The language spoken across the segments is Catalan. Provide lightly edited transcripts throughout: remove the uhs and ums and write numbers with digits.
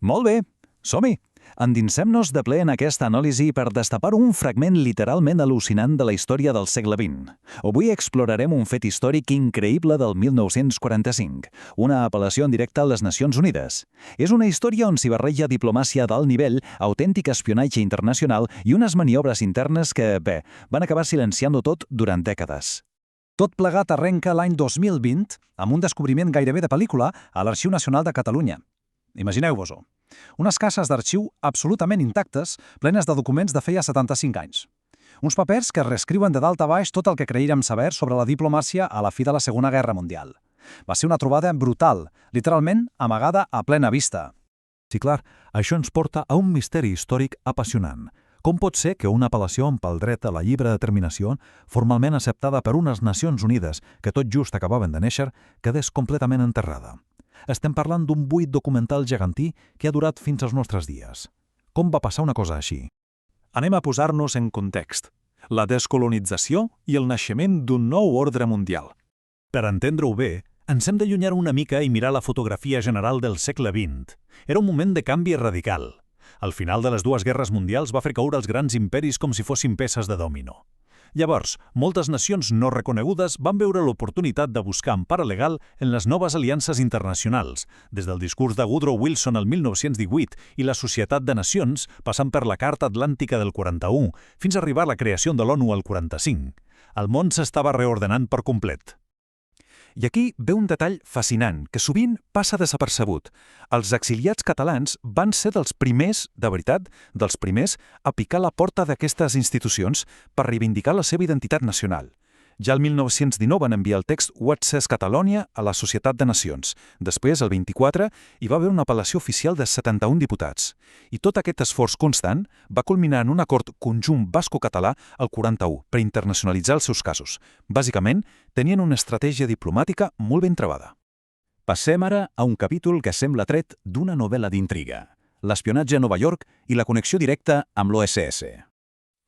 Molt bé, som-hi! Endinsem-nos de ple en aquesta anàlisi per destapar un fragment literalment al·lucinant de la història del segle XX. Avui explorarem un fet històric increïble del 1945, una apel·lació en directe a les Nacions Unides. És una història on s'hi barreja diplomàcia d'alt nivell, autèntic espionatge internacional i unes maniobres internes que, van acabar silenciant-ho tot durant dècades. Tot plegat arrenca l'any 2020 amb un descobriment gairebé de pel·lícula a l'Arxiu Nacional de Catalunya. Imagineu-vos-ho. Unes caixes d'arxiu absolutament intactes, plenes de documents de feia 75 anys. Uns papers que reescriuen de dalt a baix tot el que creíem saber sobre la diplomàcia a la fi de la Segona Guerra Mundial. Va ser una trobada brutal, literalment amagada a plena vista. Sí, clar, això ens porta a un misteri històric apassionant. Com pot ser que una apel·lació pel dret a la lliure determinació, formalment acceptada per unes Nacions Unides que tot just acabaven de néixer, quedés completament enterrada? Estem parlant d'un buit documental gegantí que ha durat fins als nostres dies. Com va passar una cosa així? Anem a posar-nos en context. La descolonització i el naixement d'un nou ordre mundial. Per entendre-ho bé, ens hem d'allunyar una mica i mirar la fotografia general del segle XX. Era un moment de canvi radical. Al final de les dues guerres mundials va fer caure els grans imperis com si fossin peces de dòmino. Llavors, moltes nacions no reconegudes van veure l'oportunitat de buscar empara legal en les noves aliances internacionals, des del discurs de Woodrow Wilson el 1918 i la Societat de Nacions, passant per la Carta Atlàntica del 41, fins a arribar a la creació de l'ONU el 45. El món s'estava reordenant per complet. I aquí ve un detall fascinant, que sovint passa desapercebut. Els exiliats catalans van ser dels primers, de veritat, dels primers, a picar la porta d'aquestes institucions per reivindicar la seva identitat nacional. Ja el 1919 van enviar el text What Says Catalonia a la Societat de Nacions. Després, el 24, hi va haver una apel·lació oficial de 71 diputats. I tot aquest esforç constant va culminar en un acord conjunt basco-català al 41 per internacionalitzar els seus casos. Bàsicament, tenien una estratègia diplomàtica molt ben trebada. Passem ara a un capítol que sembla tret d'una novel·la d'intriga. L'espionatge a Nova York i la connexió directa amb l'OSS.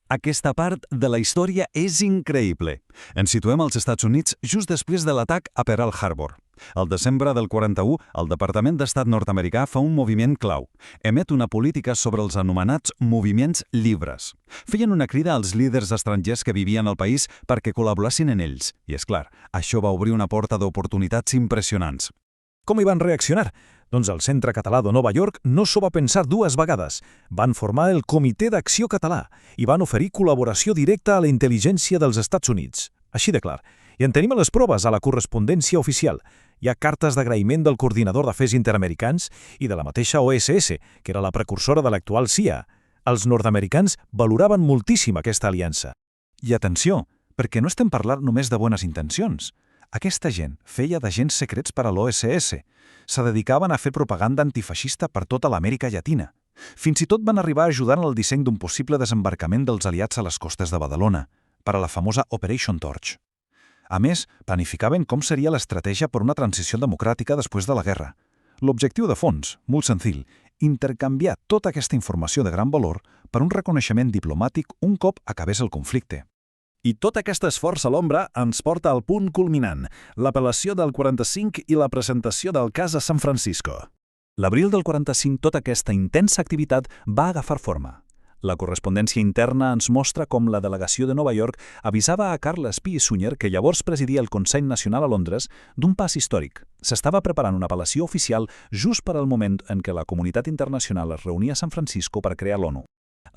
Aquesta part de la història és increïble. Ens situem als Estats Units just després de l'atac a Pearl Harbor. Al desembre del 41, el Departament d'Estat nord-americà fa un moviment clau. Emet una política sobre els anomenats moviments lliures. Feien una crida als líders estrangers que vivien al país perquè col·laboressin en ells. I és clar, això va obrir una porta d'oportunitats impressionants. Com hi van reaccionar? Doncs el Centre Català de Nova York no s'ho va pensar dues vegades. Van formar el Comitè d'Acció Català i van oferir col·laboració directa a la intel·ligència dels Estats Units. Així de clar. I en tenim les proves a la correspondència oficial. Hi ha cartes d'agraïment del coordinador d'afers interamericans i de la mateixa OSS, que era la precursora de l'actual CIA. Els nord-americans valoraven moltíssim aquesta aliança. I atenció, perquè no estem parlant només de bones intencions. Aquesta gent feia d'agents secrets per a l'OSS. Se dedicaven a fer propaganda antifeixista per tota l'Amèrica Llatina. Fins i tot van arribar a ajudar en el disseny d'un possible desembarcament dels aliats a les costes de Badalona, per a la famosa Operation Torch. A més, planificaven com seria l'estratègia per una transició democràtica després de la guerra. L'objectiu de fons, molt senzill, intercanviar tota aquesta informació de gran valor per un reconeixement diplomàtic un cop acabés el conflicte. I tot aquest esforç a l'ombra ens porta al punt culminant, l'apel·lació del 45 i la presentació del cas a San Francisco. L'abril del 45 tota aquesta intensa activitat va agafar forma. La correspondència interna ens mostra com la delegació de Nova York avisava a Carles Pi i Sunyer, que llavors presidia el Consell Nacional a Londres, d'un pas històric. S'estava preparant una apel·lació oficial just per al moment en què la comunitat internacional es reunia a San Francisco per crear l'ONU.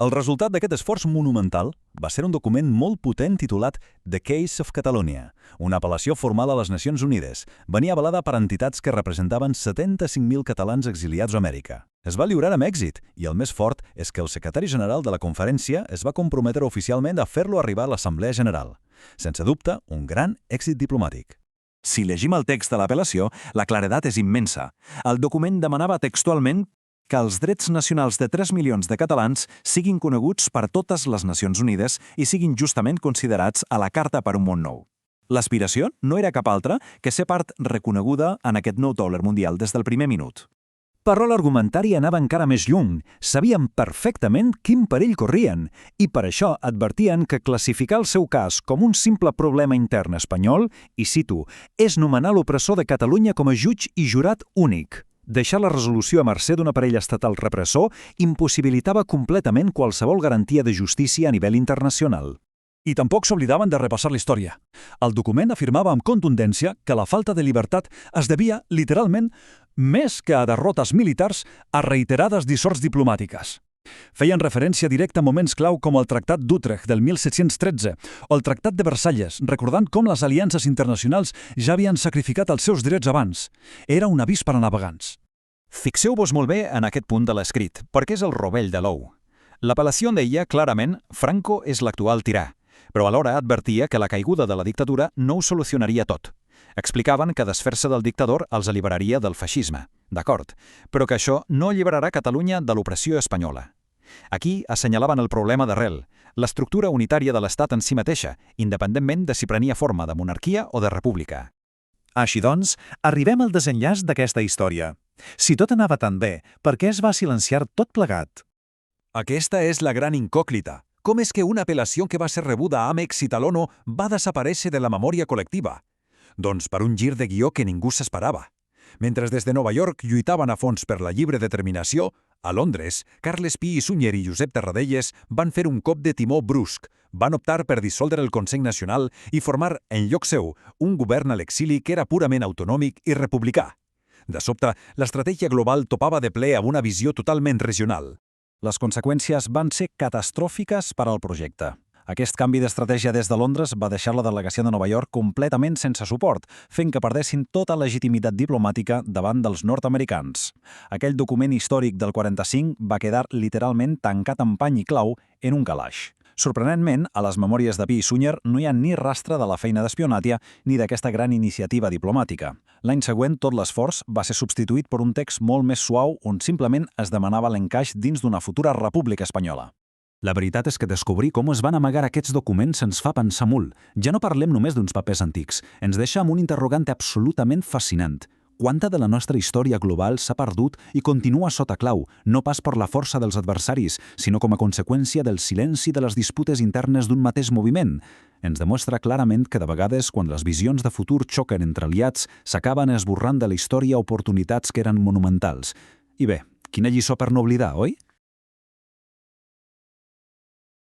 El resultat d'aquest esforç monumental va ser un document molt potent titulat The Case of Catalonia, una apel·lació formal a les Nacions Unides. Venia avalada per entitats que representaven 75.000 catalans exiliats a Amèrica. Es va lliurar amb èxit i el més fort és que el secretari general de la conferència es va comprometre oficialment a fer-lo arribar a l'Assemblea General. Sense dubte, un gran èxit diplomàtic. Si llegim el text de l'apel·lació, la claredat és immensa. El document demanava textualment que els drets nacionals de 3 milions de catalans siguin coneguts per totes les Nacions Unides i siguin justament considerats a la Carta per un món nou. L'aspiració no era cap altra que ser part reconeguda en aquest nou tauler mundial des del primer minut. Però l'argumentari anava encara més lluny. Sabien perfectament quin perill corrien i per això advertien que classificar el seu cas com un simple problema intern espanyol, i cito, és nomenar l'opressor de Catalunya com a jutge i jurat únic. Deixar la resolució a mercè d'un aparell estatal repressor impossibilitava completament qualsevol garantia de justícia a nivell internacional. I tampoc s'oblidaven de repassar la història. El document afirmava amb contundència que la falta de llibertat es devia, literalment, més que a derrotes militars, a reiterades dissorts diplomàtiques. Feien referència directa a moments clau com el Tractat d'Utrecht del 1713 o el Tractat de Versalles, recordant com les aliances internacionals ja havien sacrificat els seus drets abans. Era un avís per a navegants. Fixeu-vos molt bé en aquest punt de l'escrit, perquè és el rovell de l'ou. L'apel·lació deia clarament Franco és l'actual tirà, però alhora advertia que la caiguda de la dictadura no ho solucionaria tot. Explicaven que desfer-se del dictador els alliberaria del feixisme, d'acord, però que això no alliberarà Catalunya de l'opressió espanyola. Aquí assenyalaven el problema d'arrel, l'estructura unitària de l'Estat en si mateixa, independentment de si prenia forma de monarquia o de república. Així doncs, arribem al desenllaç d'aquesta història. Si tot anava tan bé, per què es va silenciar tot plegat? Aquesta és la gran incògnita. Com és que una apel·lació que va ser rebuda amb èxit a l'ONU va desaparèixer de la memòria col·lectiva? Doncs per un gir de guió que ningú s'esperava. Mentre des de Nova York lluitaven a fons per la lliure determinació, a Londres, Carles Pi i Sunyer i Josep Tarradellas van fer un cop de timó brusc. Van optar per dissoldre el Consell Nacional i formar, en lloc seu, un govern a l'exili que era purament autonòmic i republicà. De sobte, l'estratègia global topava de ple amb una visió totalment regional. Les conseqüències van ser catastròfiques per al projecte. Aquest canvi d'estratègia des de Londres va deixar la delegació de Nova York completament sense suport, fent que perdessin tota legitimitat diplomàtica davant dels nord-americans. Aquell document històric del 45 va quedar literalment tancat amb pany i clau en un calaix. Sorprenentment, a les memòries de Pi i Sunyer no hi ha ni rastre de la feina d'espionatge ni d'aquesta gran iniciativa diplomàtica. L'any següent, tot l'esforç va ser substituït per un text molt més suau on simplement es demanava l'encaix dins d'una futura república espanyola. La veritat és que descobrir com es van amagar aquests documents ens fa pensar molt. Ja no parlem només d'uns papers antics. Ens deixa amb un interrogant absolutament fascinant. Quanta de la nostra història global s'ha perdut i continua sota clau, no pas per la força dels adversaris, sinó com a conseqüència del silenci de les disputes internes d'un mateix moviment? Ens demostra clarament que de vegades, quan les visions de futur xoquen entre aliats, s'acaben esborrant de la història oportunitats que eren monumentals. I bé, quina lliçó per no oblidar, oi?